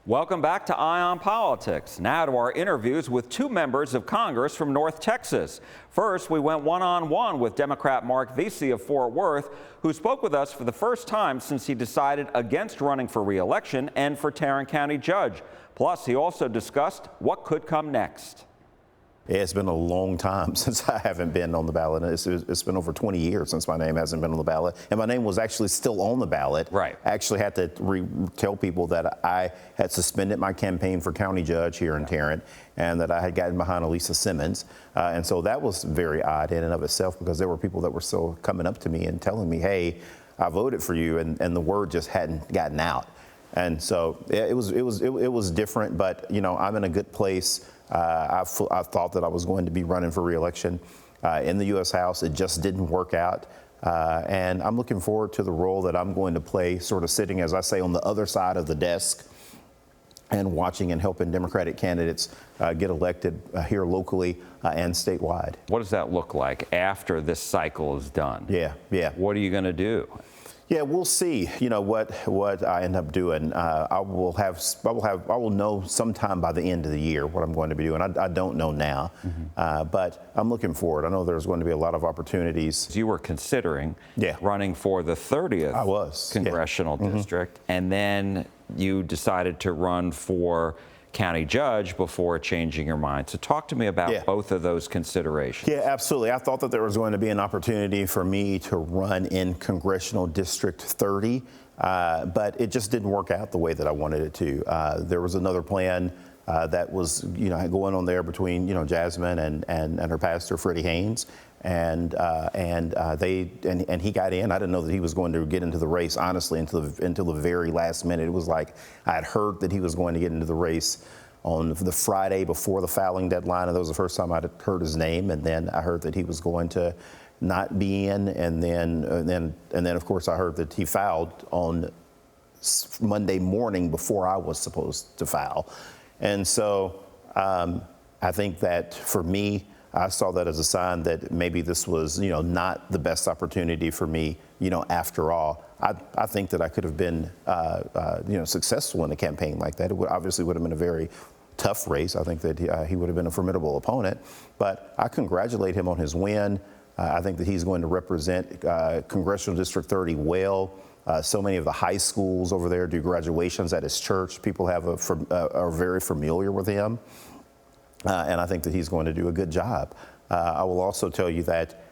Welcome back to Eye on Politics. Now to our interviews with two members of Congress from North Texas. First, we went one-on-one with Democrat Marc Veasey of Fort Worth, who spoke with us for the first time since he decided against running for re-election and for Tarrant County Judge. Plus, he also discussed what could come next. It's been a long time since I haven't been on the ballot. It's been over 20 years since my name hasn't been on the ballot. And my name was actually still on the ballot. Right. I actually had to tell people that I had suspended my campaign for county judge here in Tarrant and that I had gotten behind Elisa Simmons. And so that was very odd in and of itself, because there were people that were still coming up to me and telling me, hey, I voted for you, and the word just hadn't gotten out. And so it was different, but you know, I'm in a good place. I thought that I was going to be running for re-election in the U.S. House. It just didn't work out. And I'm looking forward to the role that I'm going to play, sort of sitting, as I say, on the other side of the desk and watching and helping Democratic candidates get elected here locally and statewide. What does that look like after this cycle is done? Yeah. What are you going to do? Yeah, we'll see. You know what I end up doing. I will know sometime by the end of the year what I'm going to be doing. I don't know now, but I'm looking forward. I know there's going to be a lot of opportunities. You were considering running for the 30th Congressional District, and then you decided to run for county judge before changing your mind. So talk to me about both of those considerations. Yeah, absolutely. I thought that there was going to be an opportunity for me to run in Congressional District 30, but it just didn't work out the way that I wanted it to. There was another plan that was, going on there between, Jasmine and her pastor, Freddie Haynes. And he got in. I didn't know that he was going to get into the race, honestly, until the very last minute. It was like I had heard that he was going to get into the race on the Friday before the filing deadline, and that was the first time I'd heard his name. And then I heard that he was going to not be in, and then of course I heard that he filed on Monday morning before I was supposed to file. And so I think that for me, I saw that as a sign that maybe this was, not the best opportunity for me, after all. I think that I could have been, successful in a campaign like that. It obviously would have been a very tough race. I think that he would have been a formidable opponent, but I congratulate him on his win. I think that he's going to represent Congressional District 30 well. So many of the high schools over there do graduations at his church. People are very familiar with him. And I think that he's going to do a good job. I will also tell you that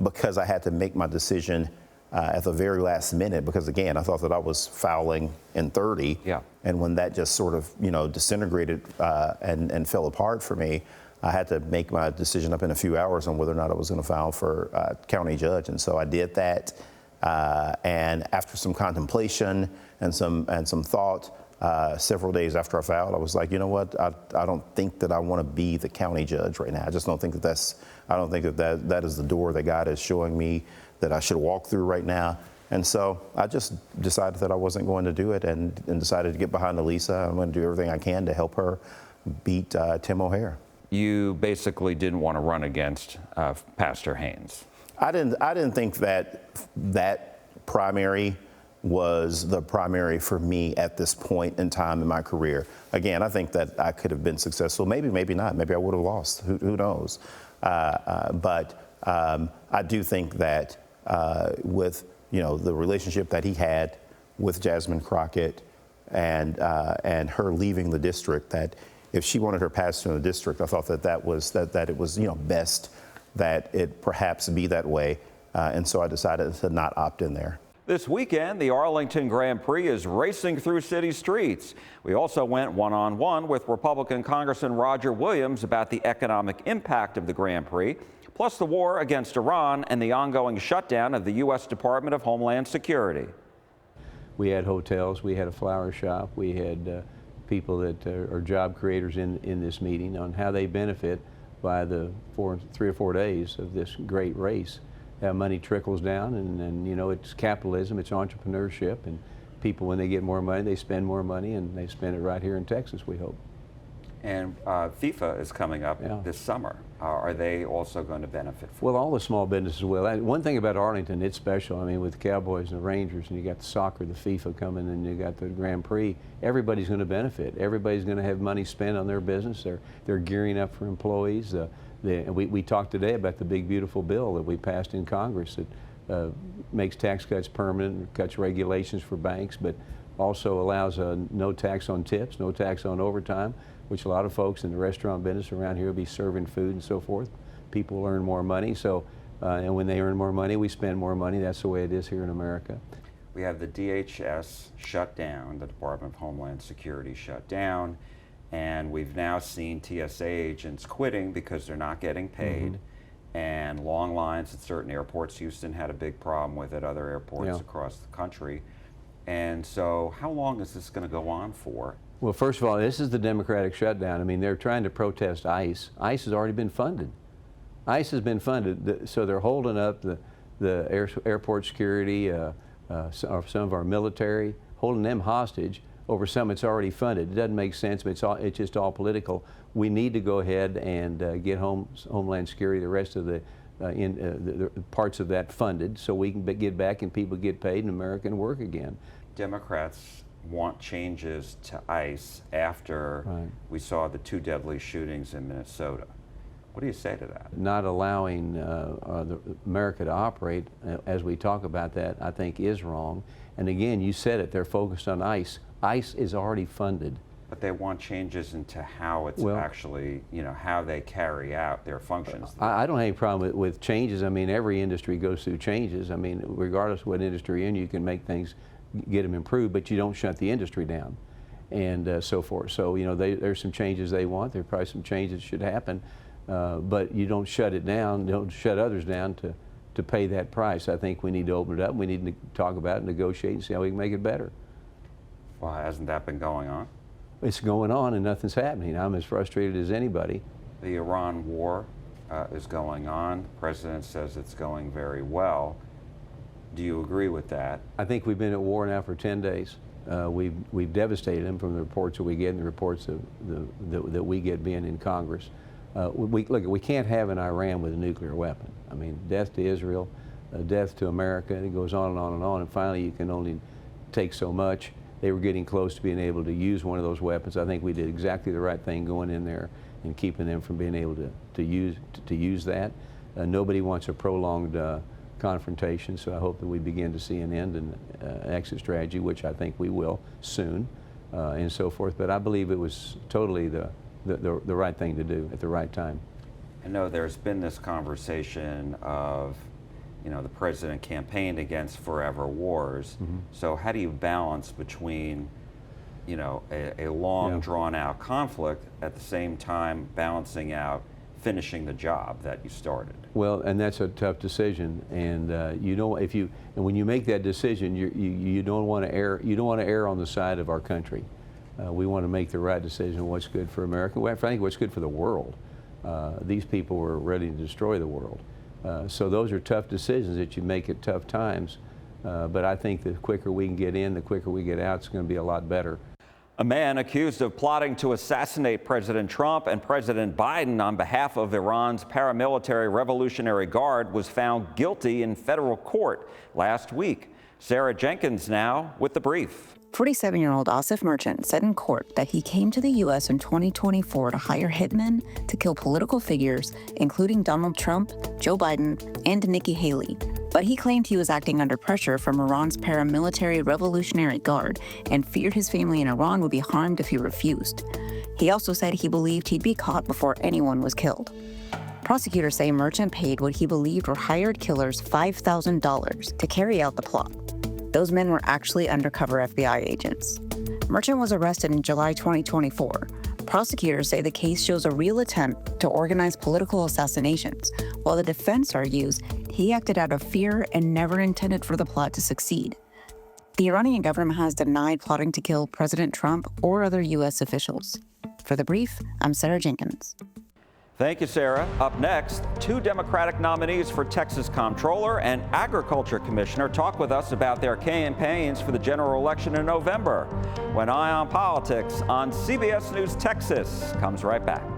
because I had to make my decision at the very last minute, because again, I thought that I was fouling in 30. And when that just sort of, disintegrated and fell apart for me, I had to make my decision up in a few hours on whether or not I was going to file for county judge. And so I did that. And after some contemplation and some thought, several days after I filed, I was like, you know what? I don't think that I want to be the county judge right now. I just don't think that is the door that God is showing me that I should walk through right now. And so I just decided that I wasn't going to do it, and decided to get behind Elisa. I'm going to do everything I can to help her beat Tim O'Hare. You basically didn't want to run against Pastor Haynes. I didn't think that primary was the primary for me at this point in time in my career. Again, I think that I could have been successful. Maybe not. Maybe I would have lost. Who knows? But I do think that with the relationship that he had with Jasmine Crockett and her leaving the district, that if she wanted her pastor in the district, I thought that it was best that it perhaps be that way. And so I decided to not opt in there. This weekend, the Arlington Grand Prix is racing through city streets. We also went one-on-one with Republican Congressman Roger Williams about the economic impact of the Grand Prix, plus the war against Iran and the ongoing shutdown of the U.S. Department of Homeland Security. We had hotels, we had a flower shop, we had people that are job creators in this meeting on how they benefit by the 3 or 4 days of this great race. How money trickles down, and it's capitalism, it's entrepreneurship, and people, when they get more money, they spend more money, and they spend it right here in Texas, we hope. And FIFA is coming up this summer. Are they also going to benefit from Well, all the small businesses will. One thing about Arlington, it's special. I mean, with the Cowboys and the Rangers, and you got the soccer, the FIFA coming, and you got the Grand Prix, everybody's going to benefit. Everybody's going to have money spent on their business. They're gearing up for employees. We talked today about the big, beautiful bill that we passed in Congress that makes tax cuts permanent, cuts regulations for banks, but also allows no tax on tips, no tax on overtime, which a lot of folks in the restaurant business around here will be serving food and so forth. People will earn more money, so and when they earn more money, we spend more money. That's the way it is here in America. We have the DHS shut down, the Department of Homeland Security shut down, and we've now seen TSA agents quitting because they're not getting paid, and long lines at certain airports. Houston had a big problem with it, other airports across the country. And so how long is this going to go on for? Well, first of all, this is the Democratic shutdown. I mean, they're trying to protest ICE. ICE has already been funded. ICE has been funded, so they're holding up the airport security, some of our military, holding them hostage over something that's already funded. It doesn't make sense, but it's just all political. We need to go ahead and get Homeland Security, the rest of the parts of that funded, so we can get back and people get paid and America can work again. Democrats want changes to ICE after we saw the 2 deadly shootings in Minnesota. What do you say to that? Not allowing America to operate, as we talk about that, I think is wrong. And again, you said it, they're focused on ICE. ICE is already funded. But they want changes into how it's actually, how they carry out their functions. I don't have any problem with changes. I mean, every industry goes through changes. I mean, regardless of what industry you're in, you can make things, get them improved, but you don't shut the industry down and so forth. So, there's some changes they want. There are probably some changes that should happen, but you don't shut it down, don't shut others down to pay that price. I think we need to open it up. We need to talk about it, negotiate, and see how we can make it better. Well, hasn't that been going on? It's going on and nothing's happening. I'm as frustrated as anybody. The Iran war is going on. The president says it's going very well. Do you agree with that? I think we've been at war now for 10 days. We've devastated them from the reports that we get and the reports that we get being in Congress. Look, we can't have an Iran with a nuclear weapon. I mean, death to Israel, death to America, and it goes on and on and on, and finally you can only take so much. They were getting close to being able to use one of those weapons. I think we did exactly the right thing going in there and keeping them from being able to use that. Nobody wants a prolonged confrontation, so I hope that we begin to see an end and exit strategy, which I think we will soon, and so forth. But I believe it was totally the right thing to do at the right time. I know there's been this conversation of, the president campaigned against forever wars. So how do you balance between, a long drawn-out conflict at the same time balancing out finishing the job that you started? Well, and that's a tough decision, and when you make that decision, you don't want to err. You don't want to err on the side of our country. We want to make the right decision. What's good for America? Well, frankly, what's good for the world. These people were ready to destroy the world. So those are tough decisions that you make at tough times. But I think the quicker we can get in, the quicker we get out, it's going to be a lot better. A man accused of plotting to assassinate President Trump and President Biden on behalf of Iran's paramilitary Revolutionary Guard was found guilty in federal court last week. Sarah Jenkins now with the brief. 47-year-old Asif Merchant said in court that he came to the U.S. in 2024 to hire hitmen to kill political figures, including Donald Trump, Joe Biden, and Nikki Haley. But he claimed he was acting under pressure from Iran's paramilitary Revolutionary Guard and feared his family in Iran would be harmed if he refused. He also said he believed he'd be caught before anyone was killed. Prosecutors say Merchant paid what he believed were hired killers $5,000 to carry out the plot. Those men were actually undercover FBI agents. Merchant was arrested in July 2024. Prosecutors say the case shows a real attempt to organize political assassinations, while the defense argues he acted out of fear and never intended for the plot to succeed. The Iranian government has denied plotting to kill President Trump or other U.S. officials. For The Brief, I'm Sarah Jenkins. Thank you, Sarah. Up next, two Democratic nominees for Texas Comptroller and Agriculture Commissioner talk with us about their campaigns for the general election in November. When Eye on Politics on CBS News Texas comes right back.